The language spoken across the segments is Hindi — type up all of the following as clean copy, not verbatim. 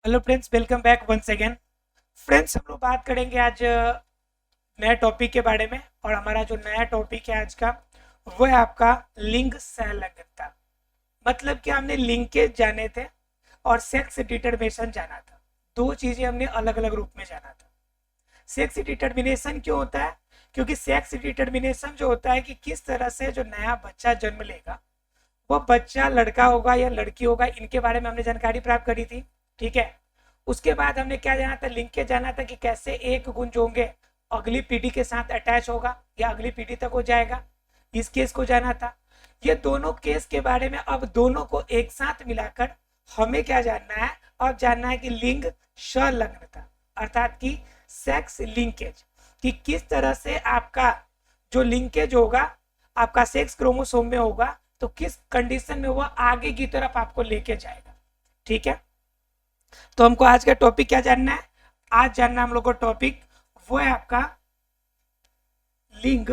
Hello friends, welcome back once again. Friends, हम लोग बात करेंगे आज नए टॉपिक के बारे में। और हमारा जो नया टॉपिक है आज का, वो है आपका लिंग संलग्नता। मतलब कि हमने लिंकेज जाने थे और सेक्स डिटरमिनेशन जाना था। दो चीजें हमने अलग अलग रूप में जाना था। सेक्स डिटरमिनेशन क्यों होता है? क्योंकि सेक्स डिटरमिनेशन जो होता है कि किस तरह से जो नया बच्चा जन्म लेगा, वो बच्चा लड़का होगा या लड़की होगा, इनके बारे में हमने जानकारी प्राप्त करी थी। ठीक है। उसके बाद हमने क्या जाना था, लिंकेज जाना था कि कैसे एक गुण जो होंगे अगली पीढ़ी के साथ अटैच होगा या अगली पीढ़ी तक हो जाएगा। इस केस को जाना था। ये दोनों केस के बारे में अब दोनों को एक साथ मिलाकर हमें क्या जानना है? अब जानना है कि लिंग संलग्नता, अर्थात कि सेक्स लिंकेज, कि किस तरह से आपका जो लिंकेज होगा आपका सेक्स क्रोमोसोम में होगा, तो किस कंडीशन में वो आगे की तरफ आपको लेके जाएगा। ठीक है। तो हमको आज का टॉपिक क्या जानना है? आज जानना हम लोग को टॉपिक वो है आपका लिंग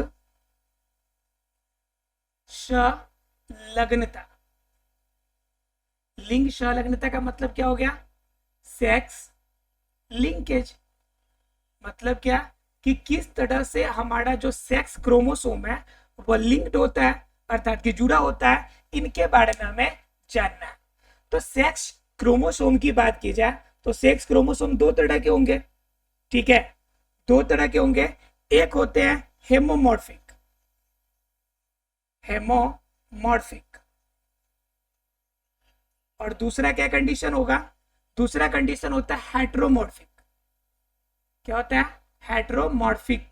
संलग्नता। लिंग संलग्नता का मतलब क्या हो गया? Sex linkage. मतलब क्या कि किस तरह से हमारा जो सेक्स क्रोमोसोम है वो लिंक्ड होता है, अर्थात कि जुड़ा होता है। इनके बारे में हमें जानना है। तो सेक्स क्रोमोसोम की बात की जाए तो सेक्स क्रोमोसोम दो तरह के होंगे। ठीक है, दो तरह के होंगे। एक होते हैं हेमोमॉर्फिक, हेमोमॉर्फिक, और दूसरा क्या कंडीशन होगा? दूसरा कंडीशन होता है हेट्रोमॉर्फिक। क्या होता है? हेट्रोमॉर्फिक।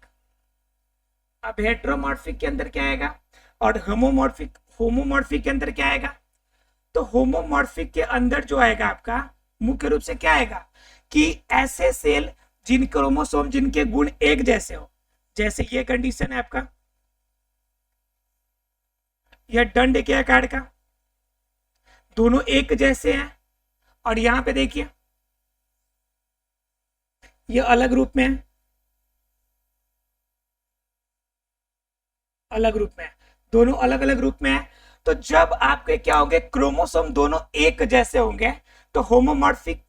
अब हेट्रोमॉर्फिक के अंदर क्या आएगा और होमोमॉर्फिक, होमोमॉर्फिक के अंदर क्या आएगा? तो होमोमॉर्फिक के अंदर जो आएगा आपका मुख्य रूप से क्या आएगा कि ऐसे सेल जिन क्रोमोसोम जिनके गुण एक जैसे हो। जैसे ये कंडीशन है आपका, यह दंड के आकार का, दोनों एक जैसे हैं। और यहां पे देखिए ये अलग रूप में है, अलग रूप में है, दोनों अलग अलग रूप में है। तो जब आपके क्या होंगे, क्रोमोसोम दोनों एक जैसे होंगे तो होमोमॉर्फिक।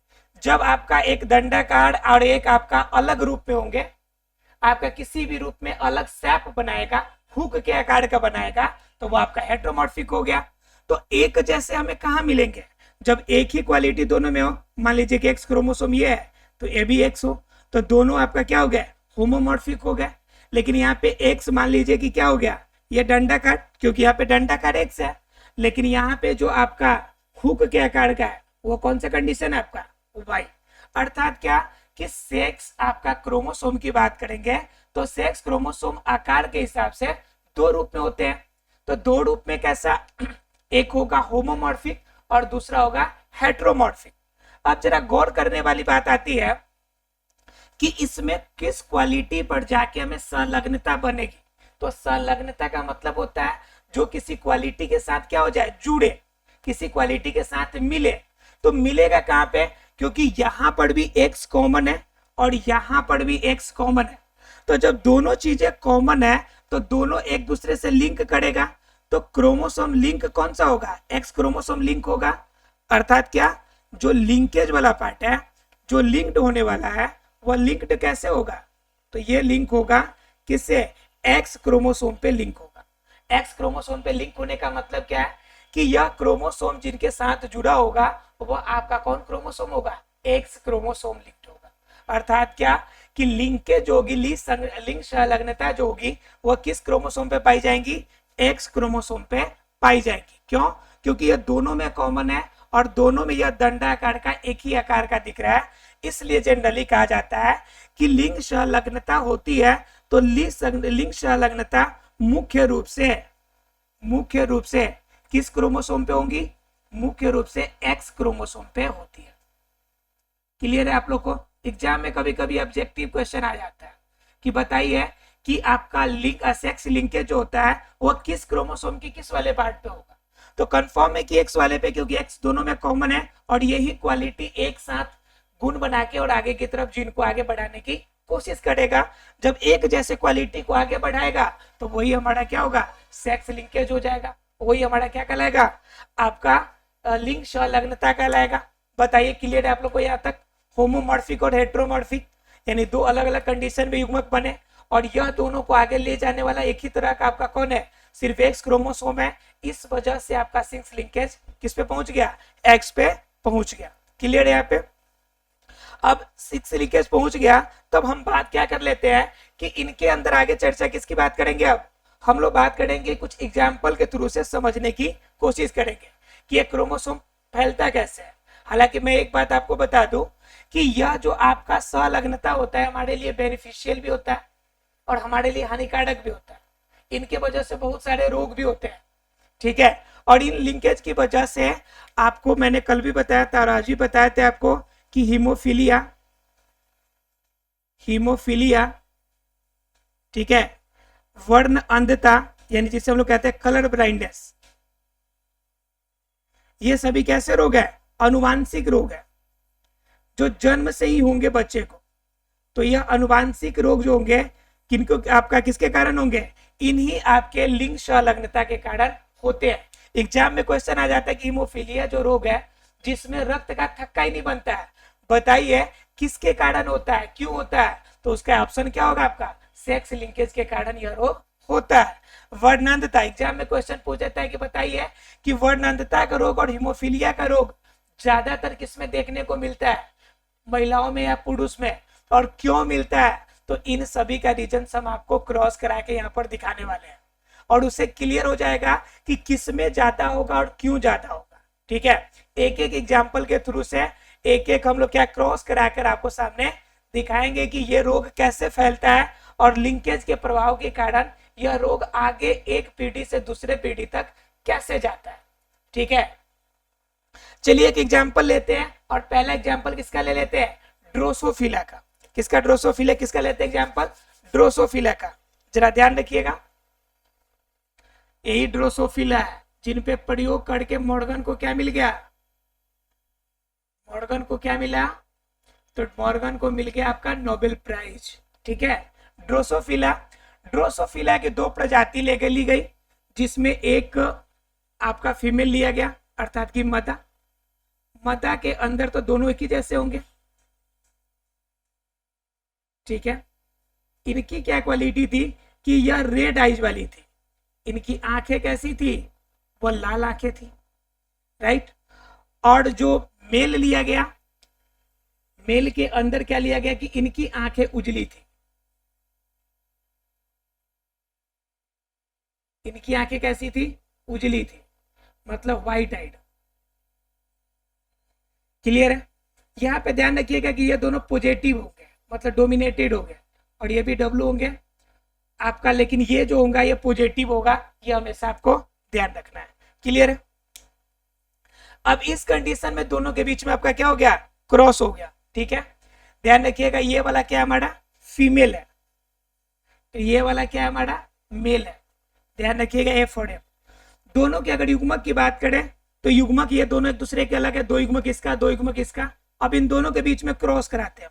जब आपका एक दंडाकार और एक आपका अलग रूप में होंगे, आपका किसी भी रूप में अलग सैप बनाएगा, हुक के आकार का बनाएगा, तो वो आपका हेट्रोमॉर्फिक हो गया। तो एक जैसे हमें कहां मिलेंगे? जब एक ही क्वालिटी दोनों में हो। मान लीजिए कि एक्स क्रोमोसोम ये है तो ए भी एक्स हो, तो दोनों आपका क्या हो गया? होमोमॉर्फिक हो गया। लेकिन यहाँ पे एक्स मान लीजिए कि क्या हो गया, ये दंडाकार, क्योंकि यहाँ पे दंडाकार एक्स है। लेकिन यहाँ पे जो आपका हुक के आकार का है वो कौन सा कंडीशन है आपका? वाई। अर्थात क्या कि सेक्स आपका क्रोमोसोम की बात करेंगे तो सेक्स क्रोमोसोम आकार के हिसाब से दो रूप में होते हैं। तो दो रूप में कैसा? एक होगा होमोमॉर्फिक और दूसरा होगा हेट्रोमॉर्फिक। अब जरा गौर करने वाली बात आती है कि इसमें किस क्वालिटी पर जाके हमें संलग्नता बनेगी। तो संलग्नता का मतलब होता है जो किसी क्वालिटी के साथ क्या हो जाए, जुड़े, किसी क्वालिटी के साथ मिले। तो मिलेगा कहां पे? क्योंकि यहां पर भी एक्स कॉमन है और यहां पर भी एक्स कॉमन है। तो जब दोनों चीजें कॉमन है तो दोनों एक दूसरे से लिंक करेगा। तो क्रोमोसोम लिंक कौन सा होगा? एक्स क्रोमोसोम लिंक होगा। अर्थात क्या, जो लिंकेज वाला पार्ट है, जो लिंक्ड होने वाला है, वह लिंक्ड कैसे होगा? तो ये लिंक होगा किससे? एक्स क्रोमोसोम पे लिंक होगा। एक्स क्रोमोसोम पे लिंक होने का मतलब क्या है कि यह क्रोमोसोम जिनके साथ जुड़ा होगा वो आपका कौन क्रोमोसोम होगा? एक्स क्रोमोसोम लिंक्ड होगा। अर्थात क्या कि लिंकेज होगी, लिंक संलग्नता जो होगी वह किस क्रोमोसोम पे पाई जाएंगी? एक्स क्रोमोसोम पे पाई जाएगी। क्यों? क्योंकि ये दोनों में कॉमन है और दोनों में यह दंडाकार का एक ही आकार का दिख रहा है। इसलिए जनरली कहा जाता है कि लिंग संलग्नता होती है तो लिंग संलग्नता मुख्य रूप से किस क्रोमोसोम पे होंगी? मुख्य रूप से एक्स क्रोमोसोम पे होती है। क्लियर है आप लोग को? एग्जाम में कभी कभी ऑब्जेक्टिव क्वेश्चन आ जाता है कि बताइए कि आपका लिंक सेक्स लिंकेज जो होता है वो किस क्रोमोसोम की किस वाले पार्ट पे होगा? तो कंफर्म है कि एक्स वाले पे, क्योंकि एक्स दोनों में कॉमन है और यही क्वालिटी एक साथ गुण बना के और आगे की तरफ जीन को आगे बढ़ाने की कोशिश करेगा। जब एक जैसे क्वालिटी को आगे बढ़ाएगा तो वही हमारा क्या होगा? सेक्स लिंकेज हो जाएगा। वही हमारा क्या कहलाएगा? आपका लिंग संलग्नता कहलाएगा। बताइए, क्लियर है आप लोग को यहाँ तक? होमोमॉर्फिक और हेट्रोमॉर्फिक, यानी दो अलग अलग कंडीशन में युग्मक बने, और यह दोनों को आगे ले जाने वाला एक ही तरह का आपका कौन है, सिर्फ एक्स क्रोमोसोम है। इस वजह से आपका सेक्स लिंकेज किस पे पहुंच गया, एक्स पे पहुंच गया। क्लियर है यहाँ पे। अब सेक्स लिंकेज पहुंच गया, तब हम बात क्या कर लेते हैं कि इनके अंदर आगे चर्चा किसकी बात करेंगे। अब हम लोग बात करेंगे कुछ एग्जाम्पल के थ्रू से समझने की कोशिश करेंगे कि ये क्रोमोसोम फैलता कैसे है। हालांकि मैं एक बात आपको बता दूं कि यह जो आपका संलग्नता होता है हमारे लिए बेनिफिशियल भी होता है और हमारे लिए हानिकारक भी होता है। इनके वजह से बहुत सारे रोग भी होते हैं, ठीक है। और इन लिंकेज की वजह से आपको मैंने कल भी बताया था और आज भी बताया था आपको कि हीमोफीलिया, ठीक है, वर्ण अंधता, यानी जिसे हम लोग कहते हैं कलर ब्लाइंडनेस, ये सभी कैसे रोग है, अनुवांशिक रोग है जो जन्म से ही होंगे बच्चे को। तो यह अनुवांशिक रोग जो होंगे किनको, आपका किसके कारण होंगे, इन्हीं आपके लिंग संलग्नता के कारण होते हैं। एग्जाम में क्वेश्चन आ जाता है कि हीमोफीलिया जो रोग है जिसमें रक्त का थक्का ही नहीं बनता है, बताइए किसके कारण होता है, क्यों होता है। तो उसका ऑप्शन क्या होगा आपका, सेक्स लिंकेज के कारण यह रोग होता है। वर्णांधता, एग्जाम में क्वेश्चन पूछ देता है कि बताइए कि वर्णांधता का रोग और हीमोफीलिया का रोग ज्यादातर किसमें देखने को मिलता है, महिलाओं में या पुरुष में, और क्यों मिलता है। तो इन सभी का रीजन हम आपको क्रॉस करा के यहाँ पर दिखाने वाले हैं और उससे क्लियर हो जाएगा कि किसमें ज्यादा होगा और क्यों ज्यादा होगा, ठीक है। एक एक एग्जाम्पल के थ्रू से एक एक हम लोग क्या क्रॉस कराकर आपको सामने दिखाएंगे कि ये रोग कैसे फैलता है और लिंकेज के प्रभाव के कारण यह रोग आगे एक पीढ़ी से दूसरे पीढ़ी तक कैसे जाता है, ठीक है। चलिए एक एग्जाम्पल लेते हैं और पहला एग्जाम्पल किसका ले लेते हैं, ड्रोसोफिला का। किसका, ड्रोसोफिला, किसका लेते हैं एग्जाम्पल, ड्रोसोफिला का। जरा ध्यान रखिएगा, यही ड्रोसोफिला है जिन पे प्रयोग करके मॉर्गन को क्या मिल गया, मॉर्गन को क्या मिला, तो मॉर्गन को मिल गया आपका नोबेल प्राइज, ठीक है। ड्रोसोफिला की दो प्रजाति ली गई, जिसमें एक आपका फीमेल लिया गया अर्थात कि मदा के अंदर तो दोनों एक ही जैसे होंगे, ठीक है। इनकी क्या क्वालिटी थी कि यह रेड आइज वाली थी, इनकी आंखें कैसी थी, वो लाल आंखें थी, राइट। और जो मेल लिया गया, मेल के अंदर क्या लिया गया कि इनकी आंखें उजली थी, इनकी आंखें कैसी थी, उजली थी, मतलब व्हाइट आइड। क्लियर है। यहाँ पे ध्यान रखिएगा कि ये दोनों पॉजिटिव होंगे, मतलब डोमिनेटेड होंगे, और ये भी डब्लू होंगे आपका, लेकिन ये जो होगा ये पॉजिटिव होगा, ये हमेशा आपको ध्यान रखना है। क्लियर है। अब इस कंडीशन में दोनों के बीच में आपका क्या हो गया, क्रॉस हो गया, ठीक है। ध्यान रखिएगा ये वाला क्या हमारा फीमेल है, तो ये वाला क्या हमारा मेल है। ध्यान रखिएगा एफ और एफ दोनों की अगर युग्मक की बात करें तो युग्मक ये दोनों एक दूसरे के अलग है, दो युग्मक इसका, दो युग्मक इसका। अब इन दोनों के बीच में क्रॉस कराते हैं,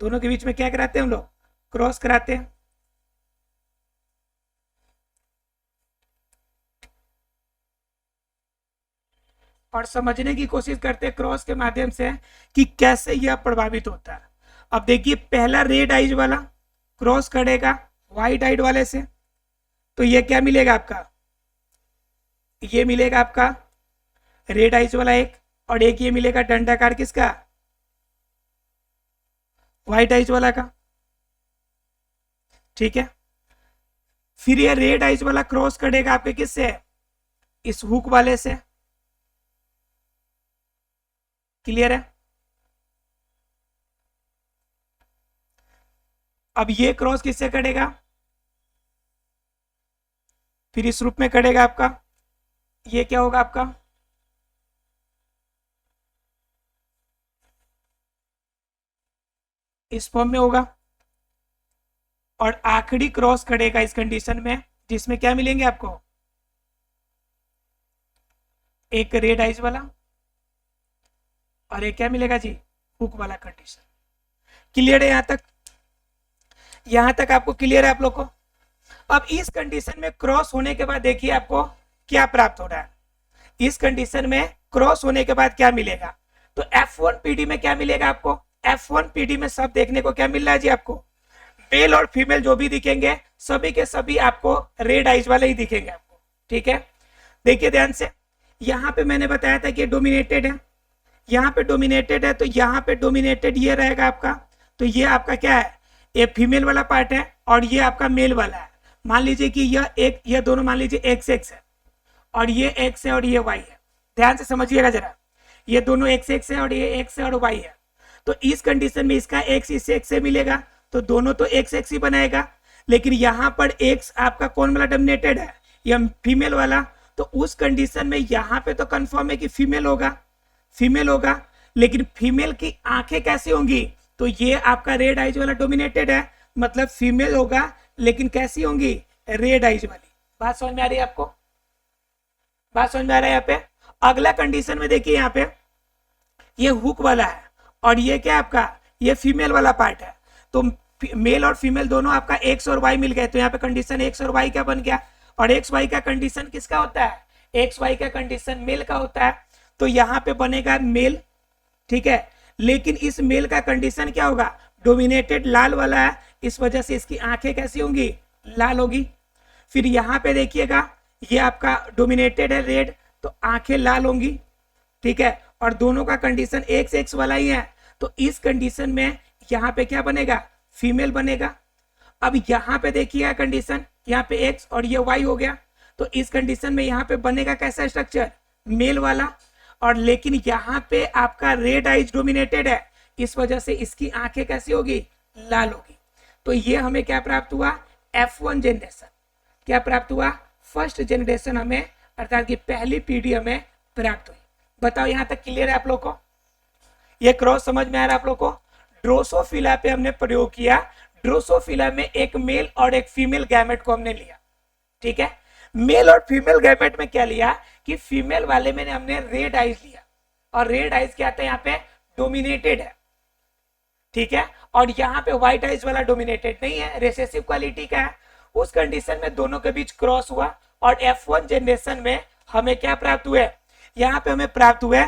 दोनों के बीच में क्या कराते हैं हम लोग, क्रॉस कराते हैं। और समझने की कोशिश करते हैं क्रॉस के माध्यम से कि कैसे यह प्रभावित होता है। अब देखिए पहला रेड आइज वाला क्रॉस करेगा व्हाइट आइड वाले से, तो ये क्या मिलेगा आपका, ये मिलेगा आपका रेड आइज वाला एक, और एक ये मिलेगा दंडाकार किसका, व्हाइट आइज वाला का, ठीक है। फिर ये रेड आइज वाला क्रॉस करेगा आपके किससे, इस हुक वाले से। क्लियर है। अब ये क्रॉस किससे करेगा, फिर इस रूप में करेगा आपका, ये क्या होगा आपका, इस फॉर्म में होगा। और आखिरी क्रॉस करेगा इस कंडीशन में, जिसमें क्या मिलेंगे आपको, एक रेड आइज वाला और एक क्या मिलेगा जी, हुक वाला कंडीशन। क्लियर है यहां तक, यहां तक आपको क्लियर है आप लोग को। अब इस कंडीशन में क्रॉस होने के बाद देखिए आपको क्या प्राप्त हो रहा है। इस कंडीशन में क्रॉस होने के बाद क्या मिलेगा, तो एफ F1PD में क्या मिलेगा आपको, F1PD में सब देखने को क्या मिल रहा है जी आपको, मेल और फीमेल जो भी दिखेंगे सभी के सभी आपको रेड आइज वाले ही दिखेंगे आपको। ठीक है, देखिए ध्यान से, यहाँ पे मैंने बताया था कि डोमिनेटेड है, यहाँ पे डोमिनेटेड है, तो यहाँ पे डोमिनेटेड ये रहेगा आपका, तो ये आपका क्या है, ये फीमेल वाला पार्ट है और ये आपका मेल वाला है। मान लीजिए कि यह दोनों मान लीजिए एक्स एक्स है और ये एक्स है और ये वाई है, ध्यान से समझिएगा जरा, ये दोनों एक्स एक्स है और ये एक्स है और वाई है। तो इस कंडीशन में इसका एक्स इस एक्स से मिलेगा तो दोनों तो एक्स एक्स ही बनाएगा, लेकिन यहाँ पर एक्स आपका कौन वाला डोमिनेटेड है, या फीमेल वाला, तो उस कंडीशन में यहाँ पे तो कंफर्म है कि फीमेल होगा, फीमेल होगा, लेकिन फीमेल की आंखें कैसी होंगी, तो ये आपका रेड आइज वाला डोमिनेटेड है, मतलब फीमेल होगा लेकिन कैसी होंगी, रेड आइज वाली। बात समझ में आ रही है आपको, बात समझ में आ रहा है यहाँ पे। अगला कंडीशन में देखिए, यहाँ पे ये हुक वाला है और ये क्या आपका, ये फीमेल वाला पार्ट है, तो मेल और फीमेल दोनों आपका एक्स और वाई मिल गए, तो यहाँ पे कंडीशन एक्स और वाई क्या बन गया, और एक्स वाई का कंडीशन किसका होता है, एक्स वाई का कंडीशन मेल का होता है, तो यहाँ पे बनेगा मेल। ठीक है, लेकिन इस मेल का कंडीशन क्या होगा, डोमिनेटेड लाल वाला है, इस वजह से इसकी आंखें कैसी होंगी, लाल होगी। फिर यहाँ पे देखिएगा ये आपका डोमिनेटेड है रेड, तो आंखें लाल होंगी। ठीक है, और दोनों का कंडीशन एक्स एक्स वाला ही है, तो इस कंडीशन में यहाँ पे क्या बनेगा, फीमेल बनेगा। अब यहाँ पे देखिएगा कंडीशन, यहाँ पे एक्स और ये वाई हो गया, तो इस कंडीशन में यहाँ पे बनेगा कैसा स्ट्रक्चर, मेल वाला, और लेकिन यहाँ पे आपका रेड आइज डोमिनेटेड है, इस वजह से इसकी आंखें कैसी होगी, लाल होगी। तो ये हमें क्या प्राप्त हुआ, F1 जनरेशन। क्या प्राप्त हुआ, फर्स्ट जनरेशन हमें, अर्थात की पहली पीढ़ी हमें प्राप्त हुई। बताओ यहाँ तक क्लियर है आप लोग को, ये क्रॉस समझ में आ रहा है आप लोग को। ड्रोसोफिला पे हमने प्रयोग किया, ड्रोसोफिला में एक मेल और एक फीमेल गैमेट को हमने लिया। ठीक है, मेल और फीमेल गैमेट में क्या लिया कि फीमेल वाले में हमने रेड आइज लिया, और रेड आइज क्या आता है यहाँ पे, डोमिनेटेड है। ठीक है, और यहाँ पे व्हाइट आइज वाला डोमिनेटेड नहीं है, रिसेसिव क्वालिटी का है। उस कंडीशन में दोनों के बीच क्रॉस हुआ और F1 जनरेशन में हमें क्या प्राप्त हुए, यहाँ पे हमें प्राप्त हुए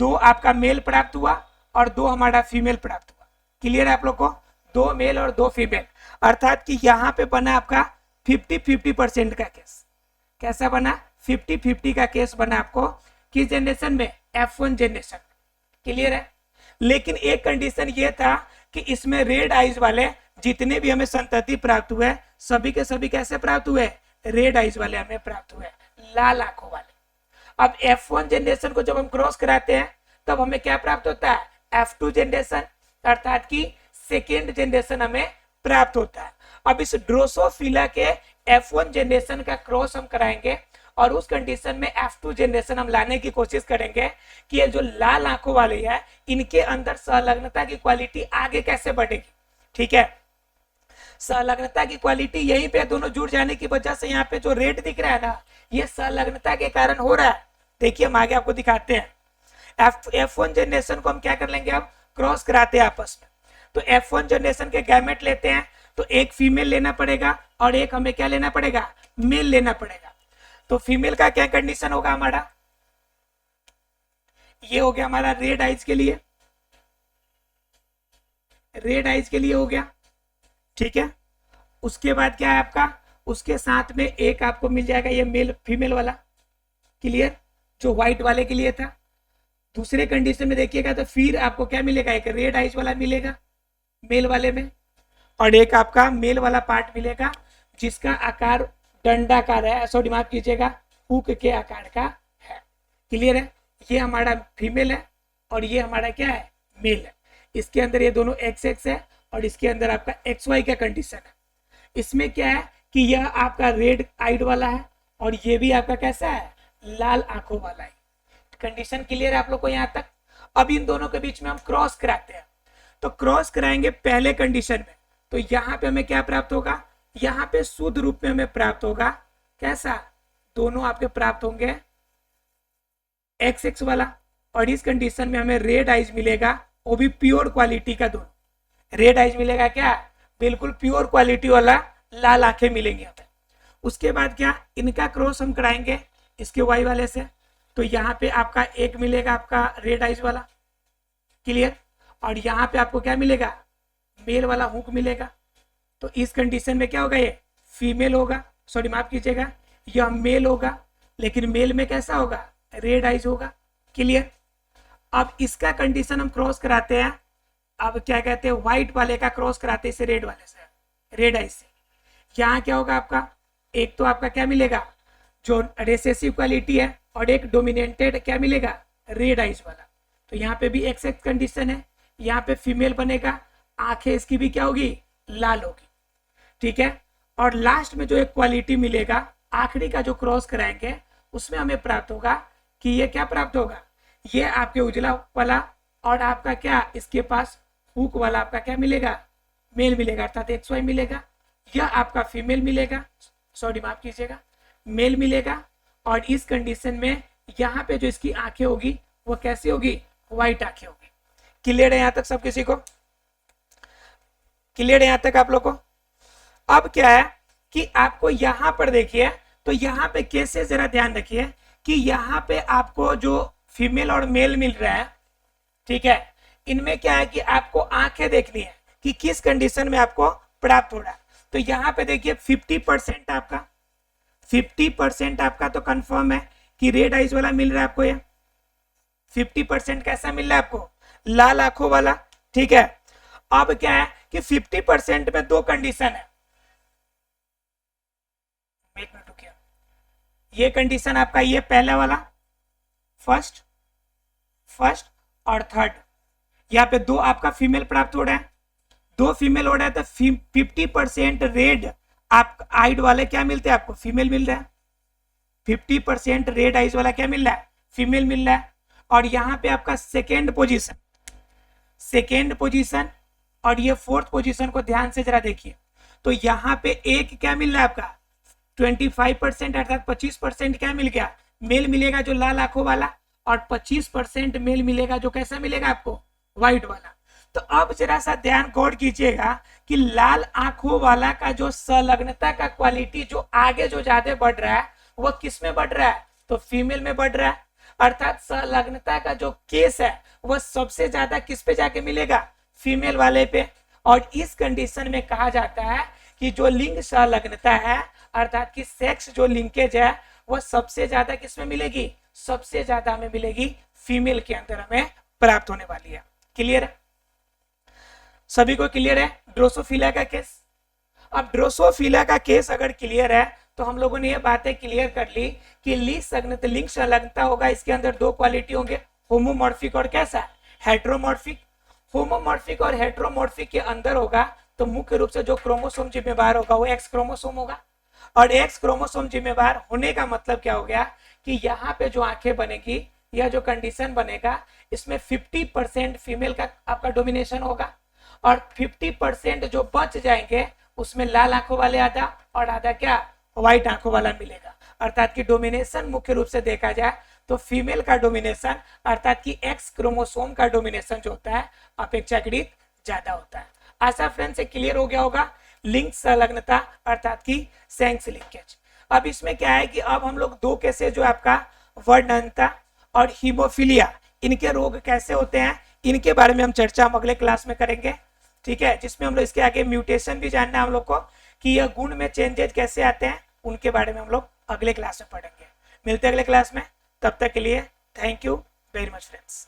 दो आपका मेल प्राप्त हुआ और दो हमारा फीमेल प्राप्त हुआ। क्लियर है आप लोग को, दो मेल और दो फीमेल, अर्थात कि यहाँ पे बना आपका 50-50% का केस। कैसा बना, 50-50 का केस बना आपको किस जनरेशन में, F1 जनरेशन। क्लियर है, लेकिन एक कंडीशन ये था कि इसमें रेड आइज वाले जितने भी हमें संतति प्राप्त हुए सभी के सभी कैसे प्राप्त हुए, रेड आइज वाले हमें प्राप्त हुए, लाल आंखों वाले। अब F1 जनरेशन को जब हम क्रॉस कराते हैं तब हमें क्या प्राप्त होता है, F2 जनरेशन, अर्थात की सेकेंड जनरेशन हमें प्राप्त होता है। अब इस ड्रोसोफिला के F1 जनरेशन का क्रॉस हम कराएंगे और उस कंडीशन में F2 जनरेशन हम लाने की कोशिश करेंगे कि ये जो लाल आंखों वाले है इनके अंदर संलग्नता की क्वालिटी आगे कैसे बढ़ेगी। ठीक है, संलग्नता की क्वालिटी यहीं पे दोनों जुड़ जाने की वजह से यहाँ पे जो रेड दिख रहा है ना, ये संलग्नता के कारण हो रहा है। देखिए हम आगे आपको दिखाते हैं। F1 जनरेशन को हम क्या कर लेंगे, अब क्रॉस कराते हैं आपस में। तो F1 जनरेशन के गैमेट लेते हैं, तो एक फीमेल लेना पड़ेगा और एक हमें क्या लेना पड़ेगा, मेल लेना पड़ेगा। तो फीमेल का क्या कंडीशन होगा हमारा, ये हो गया हमारा रेड आइज के लिए, रेड आइज के लिए हो गया। ठीक है, उसके बाद क्या है आपका, उसके साथ में एक आपको मिल जाएगा ये मेल फीमेल वाला। क्लियर, जो व्हाइट वाले के लिए था। दूसरे कंडीशन में देखिएगा तो फिर आपको क्या मिलेगा, एक रेड आइज वाला मिलेगा मेल वाले में, और एक आपका मेल वाला पार्ट मिलेगा जिसका आकार डंडाकार है, सॉरी माफ कीजिएगा, हुक के आकार का है। क्लियर है, ये हमारा फीमेल है और ये हमारा क्या है, मेल है। इसके अंदर ये दोनों एक्स एक्स है और इसके अंदर आपका एक्स वाई का कंडीशन है। इसमें क्या है कि यह आपका रेड आइड वाला है और ये भी आपका कैसा है, लाल आंखों वाला है। कंडीशन क्लियर है आप लोग को यहाँ तक। अब इन दोनों के बीच में हम क्रॉस कराते हैं, तो क्रॉस कराएंगे पहले कंडीशन में, तो यहाँ पे हमें क्या प्राप्त होगा, यहाँ पे शुद्ध रूप में हमें प्राप्त होगा कैसा, दोनों आपके प्राप्त होंगे एक्स एक्स वाला, और इस कंडीशन में हमें रेड आइज मिलेगा, वो भी प्योर क्वालिटी का। दोनों रेड आइज मिलेगा क्या, बिल्कुल प्योर क्वालिटी वाला लाल आंखें मिलेंगे हमें। उसके बाद क्या, इनका क्रॉस हम कराएंगे इसके वाई वाले से, तो यहाँ पे आपका एक मिलेगा आपका रेड आइज वाला। क्लियर। और यहाँ पे आपको क्या मिलेगा, मेल वाला हुक मिलेगा। तो इस कंडीशन में क्या होगा, ये फीमेल होगा, सॉरी माफ कीजिएगा, यह मेल होगा, लेकिन मेल में कैसा होगा, रेड आइज होगा। क्लियर। अब इसका कंडीशन हम क्रॉस कराते हैं, अब क्या कहते हैं, व्हाइट वाले का क्रॉस कराते हैं इसे रेड वाले से, रेड आइज से। यहाँ क्या होगा आपका, एक तो आपका क्या मिलेगा, जो रिसेसिव क्वालिटी है, और एक डोमिनेटेड क्या मिलेगा, रेड आइज वाला। तो यहाँ पे भी एक्सेप्ट कंडीशन है, यहाँ पे फीमेल बनेगा, आंखें इसकी भी क्या होगी, लाल होगी। ठीक है। और लास्ट में जो एक क्वालिटी मिलेगा, आखिरी का जो क्रॉस कराएंगे उसमें हमें प्राप्त होगा कि ये क्या प्राप्त होगा, ये आपके उजला वाला, और आपका क्या इसके पास हुक वाला आपका क्या मिलेगा, मेल मिलेगा, अर्थात XY मिलेगा। यह आपका फीमेल मिलेगा, सॉरी माफ कीजिएगा, मेल मिलेगा। और इस कंडीशन में यहाँ पे जो इसकी आंखें होगी वो कैसी होगी, व्हाइट आंखें होगी। क्लियर है यहाँ तक सब किसी को, क्लियर है यहाँ तक आप लोग को। अब क्या है कि आपको यहाँ पर देखिए, तो यहाँ पे कैसे जरा ध्यान रखिए कि यहाँ पे आपको जो फीमेल और मेल मिल रहा है, ठीक है, इनमें क्या है कि आपको आंखें देखनी है कि किस कंडीशन में आपको प्राप्त हो रहा है। तो यहाँ पे देखिए 50% आपका, 50% आपका तो कंफर्म है कि रेड आइज वाला मिल रहा है आपको, ये 50% कैसा मिल रहा है आपको, लाल आंखों वाला। ठीक है। अब क्या है कि 50% में दो कंडीशन है, एक मिनट रुकिए, ये कंडीशन आपका, ये पहला वाला फर्स्ट फर्स्ट और थर्ड, यहाँ पे दो आपका फीमेल प्राप्त हो रहा है, दो फीमेल हो रहा है, तो 50% रेड आप आइड वाले क्या मिलते हैं आपको, फीमेल मिल रहा है। 50% रेड आइज वाला क्या मिल रहा है, फीमेल मिल रहा है। और यहाँ पे आपका सेकेंड पोजीशन, सेकेंड पोजीशन और ये फोर्थ पोजीशन को ध्यान से जरा देखिए। तो यहाँ पे एक क्या मिल रहा है आपका 25%, अर्थात 25% क्या मिल गया, मेल मिलेगा जो लाल आंखों वाला, और 25% मेल मिलेगा जो कैसा मिलेगा आपको, व्हाइट वाला। तो अब जरा सा ध्यान गौर कीजिएगा कि लाल आंखों वाला का जो संलग्नता का क्वालिटी जो आगे जो ज्यादा बढ़ रहा है वह किस में बढ़ रहा है, तो फीमेल में बढ़ रहा है। अर्थात संलग्नता का जो केस है वह सबसे ज्यादा किस पे जाके मिलेगा, फीमेल वाले पे। और इस कंडीशन में कहा जाता है कि जो लिंग संलग्नता है, अर्थात कि सेक्स जो लिंकेज है, वह सबसे ज्यादा किस में मिलेगी, सबसे ज्यादा हमें मिलेगी फीमेल के अंदर हमें प्राप्त होने वाली है। क्लियर है, सभी को क्लियर है ड्रोसोफिला का केस। अब ड्रोसोफिला का केस अगर क्लियर है तो हम लोगों ने ये बातें क्लियर कर ली कि लिंग संलग्नता होगा, इसके अंदर दो क्वालिटी होंगे, होमोमॉर्फिक और कैसा, हेट्रोमॉर्फिक। होमोमॉर्फिक और हेट्रोमॉर्फिक के अंदर होगा तो मुख्य रूप से जो क्रोमोसोम जिम्मेवार होगा वो एक्स क्रोमोसोम होगा। और एक्स क्रोमोसोम जिम्मेवार होने का मतलब क्या हो गया कि यहाँ पे जो आंखें बनेगी या जो कंडीशन बनेगा, इसमें 50% फीमेल का आपका डोमिनेशन होगा, और 50% जो बच जाएंगे उसमें लाल आंखों वाले आधा और आधा क्या, व्हाइट आंखों वाला मिलेगा। अर्थात कि डोमिनेशन मुख्य रूप से देखा जाए तो फीमेल का डोमिनेशन, अर्थात कि एक्स क्रोमोसोम का डोमिनेशन जो होता है अपेक्षाकृत ज्यादा होता है। आशा फ्रेंड से क्लियर हो गया होगा लिंग संलग्नता अर्थात की सेक्स लिंकेज। अब इसमें क्या है कि अब हम लोग दो केसेस जो आपका वर्णनता और हीमोफीलिया, इनके रोग कैसे होते हैं, इनके बारे में हम चर्चा हम अगले क्लास में करेंगे। ठीक है, जिसमें हम लोग इसके आगे म्यूटेशन भी जानना है हम लोग को कि यह गुण में चेंजेस कैसे आते हैं, उनके बारे में हम लोग अगले क्लास में पढ़ेंगे। मिलते हैं अगले क्लास में, तब तक के लिए thank you very much friends.